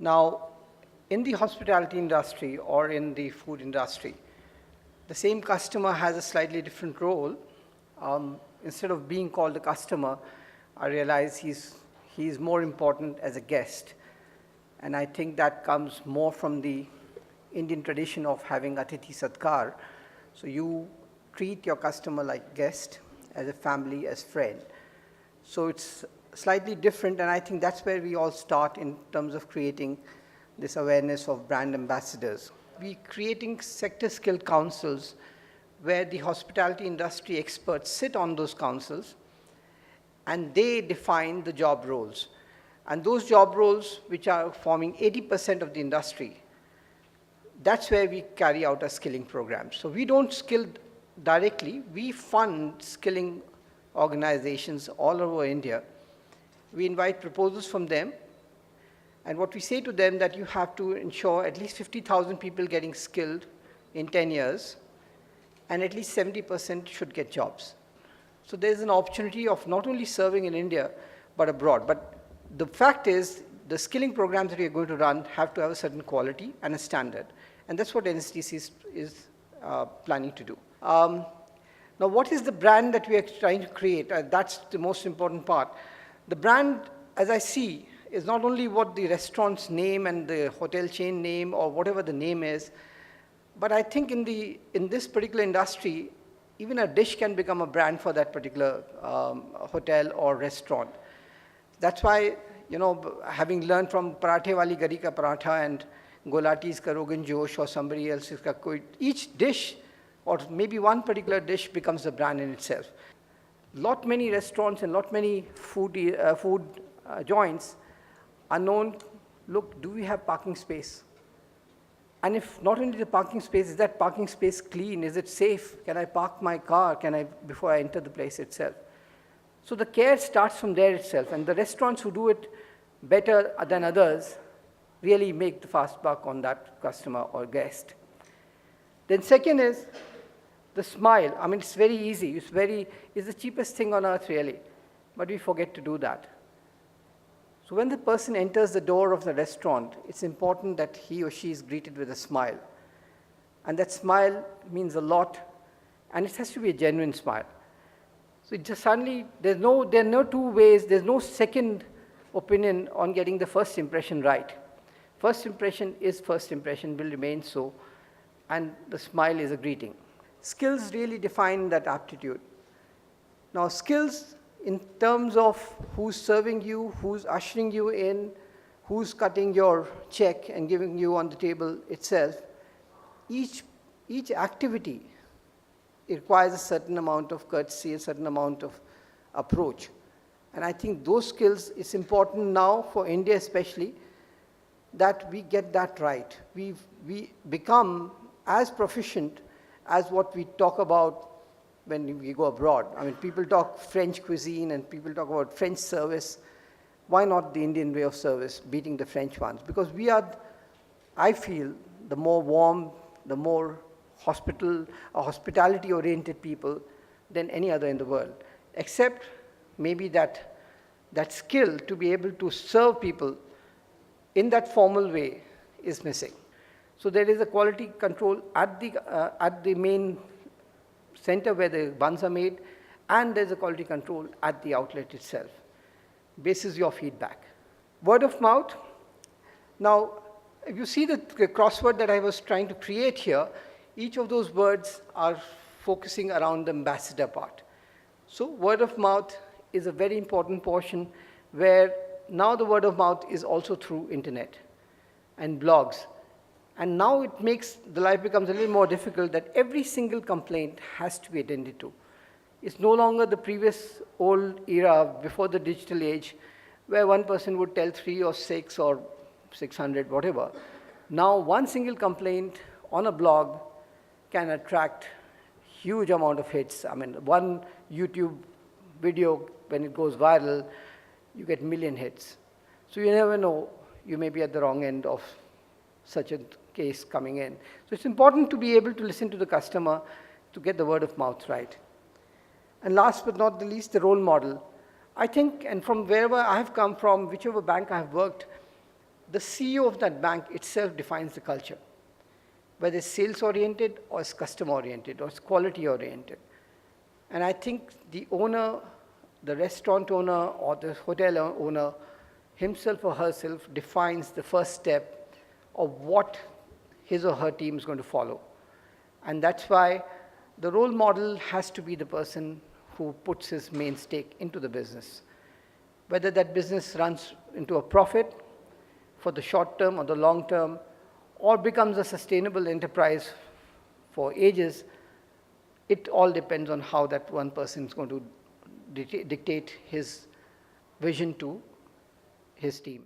Now, in the hospitality industry or in the food industry, the same customer has a slightly different role. Instead of being called a customer, I realize he's more important as a guest. And I think that comes more from the Indian tradition of having Atithi Satkar. So you treat your customer like guest, as a family, as friend. So it's slightly different, and I think that's where we all start in terms of creating this awareness of brand ambassadors. We're creating sector skill councils where the hospitality industry experts sit on those councils and they define the job roles. And those job roles, which are forming 80% of the industry, that's where we carry out a skilling program. So we don't skill directly, we fund skilling organizations all over India. We invite proposals from them, and what we say to them that you have to ensure at least 50,000 people getting skilled in 10 years, and at least 70% should get jobs. So there's an opportunity of not only serving in India, but abroad. But the fact is, the skilling programs that we are going to run have to have a certain quality and a standard. And that's what NSDC is planning to do. Now, what is the brand that we are trying to create? That's the most important part. The brand, as I see, is not only what the restaurant's name and the hotel chain name or whatever the name is, but I think in this particular industry, even a dish can become a brand for that particular hotel or restaurant. That's why, you know, having learned from Parathe Wali Gari Ka Paratha and Golati's Ka Rogan Josh or somebody else's Ka Koi, each dish or maybe one particular dish becomes a brand in itself. Lot many restaurants and lot many food joints are known, look, do we have parking space? And if not only the parking space, is that parking space clean? Is it safe? Can I park my car before I enter the place itself? So the care starts from there itself, and the restaurants who do it better than others really make the fast buck on that customer or guest. Then second is the smile. I mean, it's very easy. It's the cheapest thing on earth, really. But we forget to do that. So when the person enters the door of the restaurant, it's important that he or she is greeted with a smile. And that smile means a lot, and it has to be a genuine smile. So it just suddenly, there are no two ways, there's no second opinion on getting the first impression right. First impression is first impression, will remain so, and the smile is a greeting. Skills really define that aptitude. Now, skills in terms of who's serving you, who's ushering you in, who's cutting your check and giving you on the table itself, each activity requires a certain amount of courtesy, a certain amount of approach. And I think those skills, it's important now for India especially, that we get that right. We become as proficient as what we talk about when we go abroad. I mean, people talk French cuisine and people talk about French service. Why not the Indian way of service, beating the French ones? Because we are, I feel, the more warm, the more hospitality-oriented people than any other in the world, except maybe that skill to be able to serve people in that formal way is missing. So there is a quality control at the main center where the buns are made, and there's a quality control at the outlet itself. Basis your feedback. Word of mouth. Now, if you see the crossword that I was trying to create here, each of those words are focusing around the ambassador part. So word of mouth is a very important portion where now the word of mouth is also through internet and blogs. And now the life becomes a little more difficult that every single complaint has to be attended to. It's no longer the previous old era before the digital age where one person would tell 3 or 6 or 600, whatever. Now one single complaint on a blog can attract huge amount of hits. I mean, one YouTube video, when it goes viral, you get 1 million hits. So you never know, you may be at the wrong end of such a case coming in. So it's important to be able to listen to the customer to get the word of mouth right. And last but not the least, the role model. I think, and from wherever I have come from, whichever bank I have worked, the CEO of that bank itself defines the culture, whether it's sales-oriented or it's customer-oriented or it's quality-oriented. And I think the owner, the restaurant owner or the hotel owner himself or herself defines the first step of what his or her team is going to follow. And that's why the role model has to be the person who puts his main stake into the business. Whether that business runs into a profit for the short term or the long term, or becomes a sustainable enterprise for ages, it all depends on how that one person is going to dictate his vision to his team.